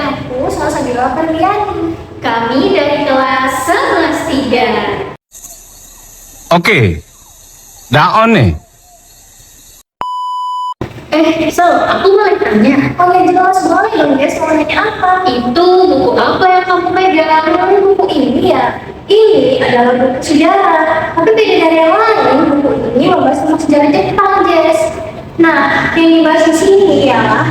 aku Salsabila Ferdiani. Kami dari kelas 11 3. Oke, dah on nih. Aku boleh tanya? Oh ya jelas, boleh dong guys, mau nanya apa? Itu buku apa yang kamu pegang? Buku ini ya, ini adalah buku sejarah. Tapi beda dari yang lain, buku ini membahas tentang sejarah Jepang, Jess. Nah, yang dibahas di sini ialah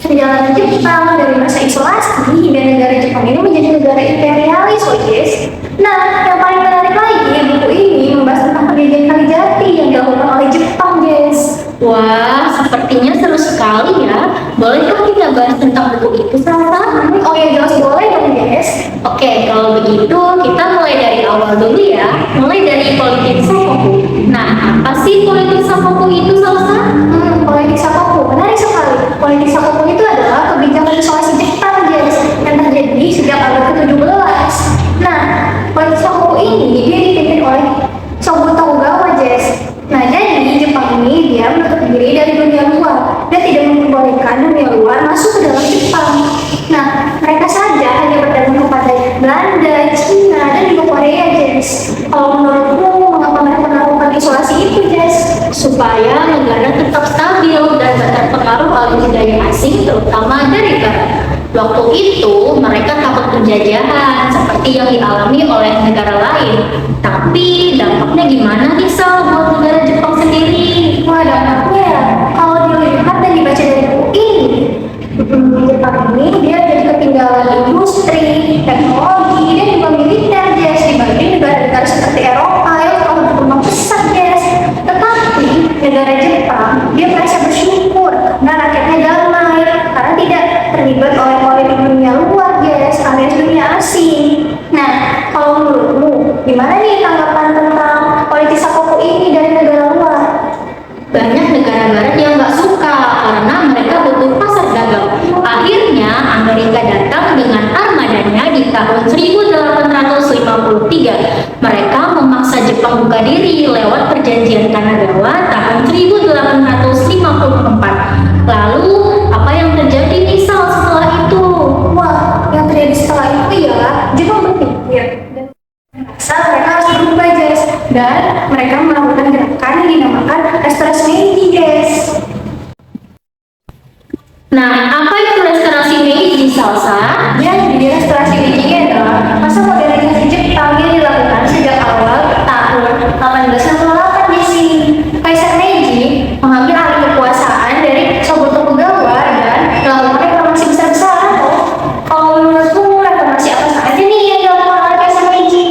sejarah Jepang dari masa isolasi hingga negara Jepang ini menjadi negara imperialis, oh Jess. Nah, yang paling menarik lagi, buku ini membahas tentang perjanjian Kalijati yang dilakukan oleh Jepang, Jess. Wah, sepertinya seru sekali ya. Bolehkah kita bahas tentang buku itu, Salsa? Oh ya jelas boleh dong, Jess. Oke, kalau begitu kita mulai dari awal dulu ya. Mulai dari politik Sakoku. Nah, apa sih politik Sakoku itu, Salsa? Politik Sakoku, menarik sekali. Politik Sakoku itu adalah kebijakan isolasi Jepang, Jess, yang terjadi sejak abad ke-17. Nah, politik Sakoku ini dia dipimpin oleh Shogun Tokugawa, Jess. Nah, jadi Jepang ini dia menutup diri dari dunia luar dan tidak memperbolehkan dunia luar masuk ke dalam Jepang. Nah, mereka saja hanya bergantung kepada Belanda, Cina, dan juga Korea, Jess. Kalau menurutmu, mengapa mereka melakukan isolasi itu, Jess? Supaya negara tetap stabil dan tak terpengaruh oleh budaya asing, terutama dari barat. Waktu itu mereka takut penjajahan seperti yang dialami oleh negara lain. Tapi dampaknya gimana nih Sal buat negara Jepang sendiri? Wah, dampaknya kalau dilihat dan dibaca dari buku ini, Jepang ini dia jadi ketinggalan industri, teknologi, dan juga militer, Jess, dibanding negara-negara seperti Eropa yang telah berkembang pesat, Jess. Tetapi negara Jepang dia merasa bersyukur karena rakyatnya damai karena tidak terlibat oleh politik dunia luar, Jess, alias dunia asing. Nah, kalau menurutmu gimana nih tanggapan tentang politik Sakoku ini dari negara luar? Banyak negara barat yang nggak suka karena mereka butuh pasar dagang. Akhirnya Amerika datang dengan armadanya di tahun 1853. Mereka memaksa Jepang buka diri lewat perjanjian Kanagawa tahun 1854. Lalu apa yang terjadi nih Sal setelah itu? Wah, yang terjadi setelah itu ya Jepang berpikir dan merasa mereka harus berubah, Jess, dan mereka melakukan gerakan yang dinamakan Restorasi Meiji, Jess. Nah, apa itu restorasi Meiji, Salsa? Jadi restorasi Meiji ini adalah masa modernisasi Jepang yang dilakukan sejak awal tahun 1868 di sini. Kaisar Meiji mengambil alih kekuasaan dari Shogun Tokugawa dan melakukan reformasi besar-besaran. Kalau menurutmu reformasi apa saja nih yang dilakukan oleh Kaisar Meiji?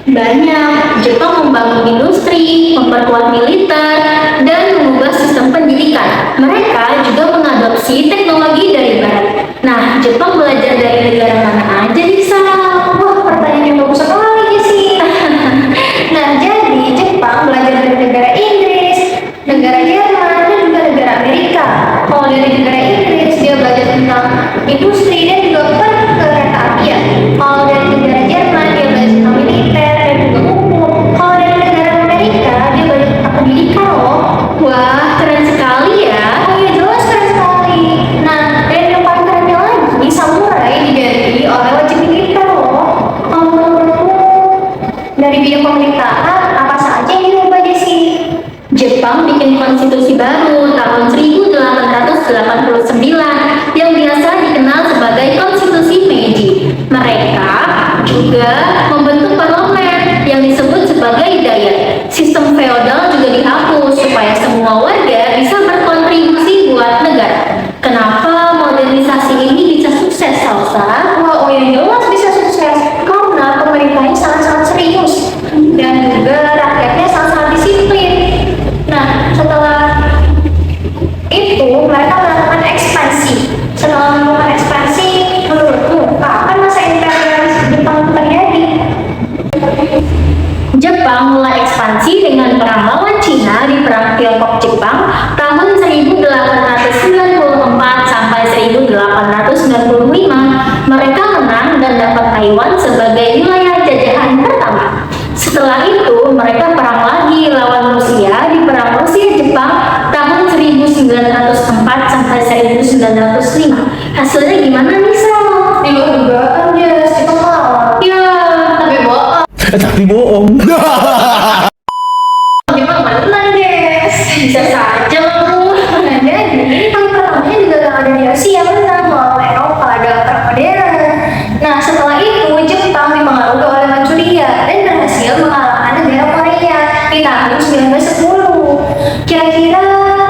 Banyak. Jepang membangun industri, memperkuat militer, dan mengubah sistem pendidikan. Mereka juga mengadopsi teknologi dari barat. Nah, Jepang belajar dari negara mana aja nih, Sal? Wah, pertanyaan yang bagus sekali sih. Nah, jadi Jepang belajar dari negara Inggris, negara Jerman, dan juga negara Amerika. Kalau dari negara Inggris, dia belajar tentang industri dan juga perkereta apian. Kalau dari negara Jerman, dia belajar tentang militer dan juga hukum. Kalau dari negara Amerika, dia belajar tentang pendidikan loh. Wah, keren sekali ya. Oh iya, jelas keren sekali. Nah, dan yang paling kerennya lagi, samurai diganti oleh wajib militer loh. Kalau menurutmu, dari bidang pemerintahan, apa saja yang diubah, Jessy? Jepang bikin konstitusi baru tahun 1889 yang biasa dikenal sebagai Konstitusi Meiji. Mereka juga membentuk parlemen yang disebut sebagai Diet. Sistem feodal juga dihapus supaya semua warga bisa berkontribusi buat negara. Kenapa modernisasi ini bisa sukses, Salsa? Wah, oh ya jelas bisa sukses karena pemerintahnya sangat-sangat serius dan juga rakyatnya sangat-sangat disiplin. Nah, setelah itu mereka melakukan ekspansi. Setelah melakukan ekspansi, menurutmu kapan masa imperialis Jepang terjadi? Jepang mulai ekspansi dengan perang lawan Cina di Perang Tiongkok-Jepang tahun 1894 sampai 1895. Mereka menang dan dapat Taiwan sebagai wilayah jajahan pertama. Setelah itu, mereka perang lagi lawan Rusia di Perang Rusia-Jepang tahun 1904 sampai 1905. Hasilnya gimana nih, Sal? Tapi bohong. Jepang menang guys. Bisa saja lu. Nah, jadi kali pertamanya juga gak ada di Asia menang, malah Eropa ada perang modern. Nah setelah itu Jepang dipengaruhi oleh Manchuria dan berhasil mengalahkan negara Korea di tahun 1910. Kira-kira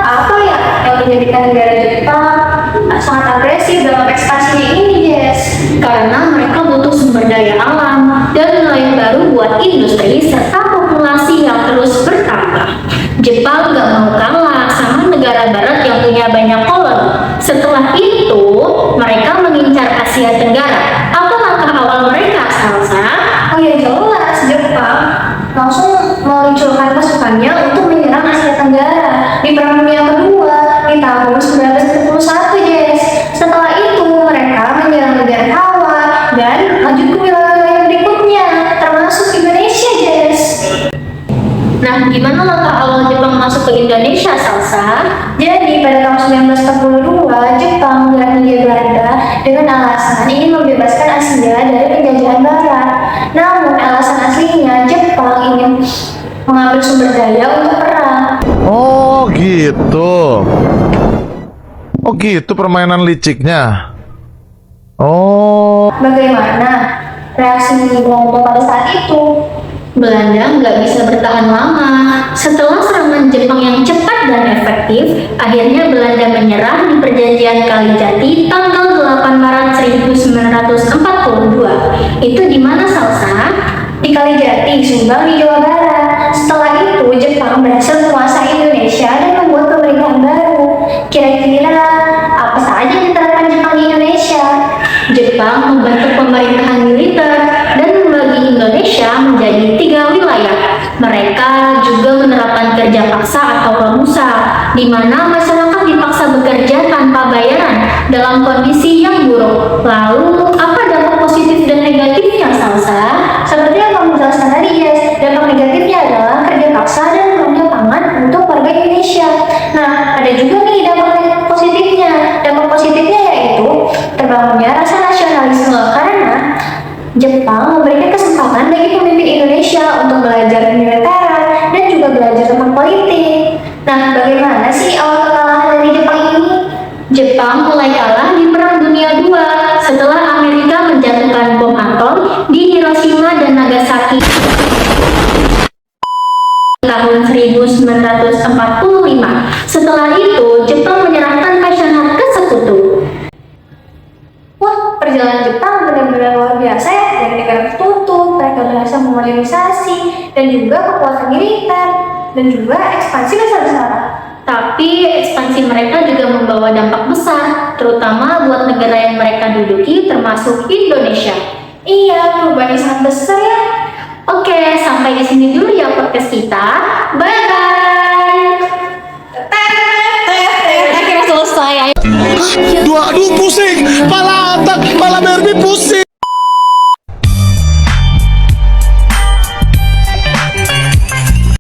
apa ya yang menjadikan negara Jepang sangat agresif dalam ekspansinya ini, Jess? Karena mereka butuh sumber daya alam dan nilai baru buat industri serta populasi yang terus bertambah. Jepang gak mau kalah sama negara barat yang punya banyak koloni. Setelah itu, mereka mengincar Asia Tenggara. Apa langkah awal mereka, Salsa? Oh ya jelas, Jepang langsung meluncurkan pasukannya untuk menyerang Asia Tenggara di Perang Dunia Kedua di tahun 1941, Jess. Setelah itu mereka menyerang negara Hawa dan lanjut ke wilayah berikutnya, termasuk Indonesia, Jess. Nah, gimana langkah awal Jepang masuk ke Indonesia, Salsa? Jadi pada tahun 1942, Jepang menyerang Hindia Belanda dengan alasan ingin membebaskan Asia dari penjajahan Barat. Namun alasan aslinya Jepang ingin mengambil sumber daya untuk perang. Oh gitu. Oh gitu permainan liciknya. Oh. Bagaimana reaksi Belanda pada saat itu? Belanda nggak bisa bertahan lama. Setelah serangan Jepang yang cepat dan efektif, akhirnya Belanda menyerah di Perjanjian Kalijati tanggal 8 Maret 1942. Itu di mana, Salsa? Di Kalijati, Subang di Jawa Barat. Setelah itu Jepang berhasil menguasai Indonesia dan membuat pemerintahan baru. Kira-kira apa saja yang diterapkan Jepang di Indonesia? Jepang membentuk pemerintahan militer dan membagi Indonesia menjadi 3 wilayah. Mereka juga menerapkan kerja paksa atau romusa, di mana masyarakat dipaksa bekerja tanpa bayaran dalam kondisi yang buruk. Lalu, apa dampak positif dan negatifnya, Salsa? Seperti yang kamu jelaskan tadi, Jess, dampak negatifnya adalah kerja paksa dan belanja pangan untuk warga Indonesia. Nah, ada juga nih dampak positifnya. Dampak positifnya yaitu terbangunnya rasa nasionalisme karena Jepang memberikan kesempatan bagi pemimpin Indonesia untuk belajar militeran dan juga belajar tentang politik. Nah, bagaimana sih awal kekalahan dari Jepang ini? Jepang mulai kalah di Perang Dunia II setelah Amerika menjatuhkan bom atom di Hiroshima dan Nagasaki tahun 1945. Setelah itu, Jepang menyerahkan Kashana ke sekutu. Wah, perjalanan Jepang benar-benar luar biasa ya. Dari negara tertutup, mereka berhasil memodernisasi dan juga kekuatan militer dan juga ekspansi besar-besaran. Tapi ekspansi mereka juga membawa dampak besar, terutama buat negara yang mereka duduki termasuk Indonesia. Iya, perubahan yang sangat besar ya. Oke, sampai di sini dulu ya podcast kita. Bye-bye! Akhirnya selesai. Aduh pusing. Pala otak. Pala